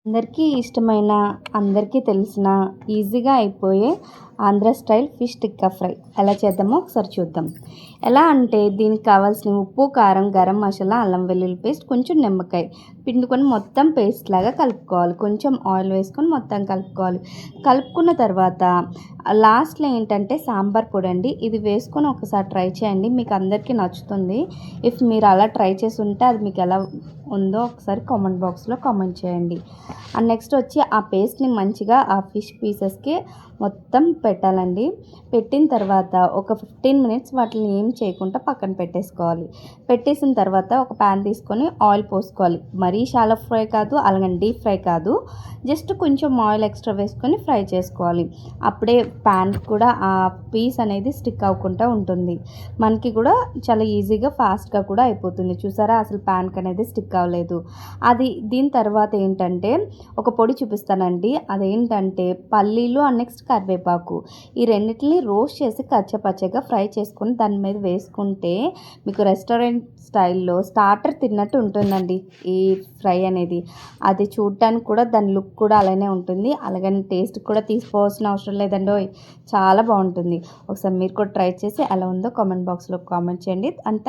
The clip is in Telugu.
అందరికీ ఇష్టమైన, అందరికీ తెలిసిన, ఈజీగా అయిపోయే Andhra style fish tikka fry ఎలా చేద్దామో ఒకసారి చూద్దాం. ఎలా అంటే దీనికి కావాల్సిన ఉప్పు, కారం, గరం మసాలా, అల్లం వెల్లుల్లి పేస్ట్, కొంచెం నిమ్మకాయ పిండుకొని మొత్తం పేస్ట్ లాగా కలుపుకోవాలి. కొంచెం ఆయిల్ వేసుకొని మొత్తం కలుపుకోవాలి. కలుపుకున్న తర్వాత లాస్ట్లో ఏంటంటే సాంబార్ పొడి అండి. ఇది వేసుకొని ఒకసారి ట్రై చేయండి, మీకు అందరికీ నచ్చుతుంది. ఇఫ్ మీరు అలా ట్రై చేసి ఉంటే అది మీకు ఎలా ఉందో ఒకసారి కామెంట్ బాక్స్లో కామెంట్ చేయండి. అండ్ నెక్స్ట్ వచ్చి ఆ పేస్ట్ని మంచిగా ఆ ఫిష్ పీసెస్కి మొత్తం పెట్టాలండి. పెట్టిన తర్వాత ఒక 15 మినిట్స్ వాటిని ఏం చేయకుండా పక్కన పెట్టేసుకోవాలి. పెట్టేసిన తర్వాత ఒక ప్యాన్ తీసుకొని ఆయిల్ పోసుకోవాలి. మరీ షాలో ఫ్రై కాదు, అలాగే డీప్ ఫ్రై కాదు, జస్ట్ కొంచెం ఆయిల్ ఎక్స్ట్రా వేసుకొని ఫ్రై చేసుకోవాలి. అప్పుడే ప్యాన్ కూడా ఆ పీస్ అనేది స్టిక్ అవ్వకుండా ఉంటుంది. మనకి కూడా చాలా ఈజీగా ఫాస్ట్గా కూడా అయిపోతుంది. చూసారా, అసలు ప్యాన్కి అనేది స్టిక్ అవ్వలేదు. దీని తర్వాత ఏంటంటే ఒక పొడి చూపిస్తానండి. అదేంటంటే పల్లీలు అండ్ నెక్స్ట్ కరివేపాకు, ఈ రెండింటిని రోస్ట్ చేసి కచ్చపచ్చగా ఫ్రై చేసుకొని దాని మీద వేసుకుంటే మీకు రెస్టారెంట్ స్టైల్లో స్టార్టర్ తిన్నట్టు ఉంటుందండి ఈ ఫ్రై అనేది. అది చూడటానికి కూడా దాని లుక్ కూడా అలానే ఉంటుంది. అలాగని టేస్ట్ కూడా తీసుకోవాల్సిన అవసరం లేదండి, చాలా బాగుంటుంది. ఒకసారి మీరు కూడా ట్రై చేసి ఎలా ఉందో కామెంట్ బాక్స్లో కామెంట్ చేయండి. అండ్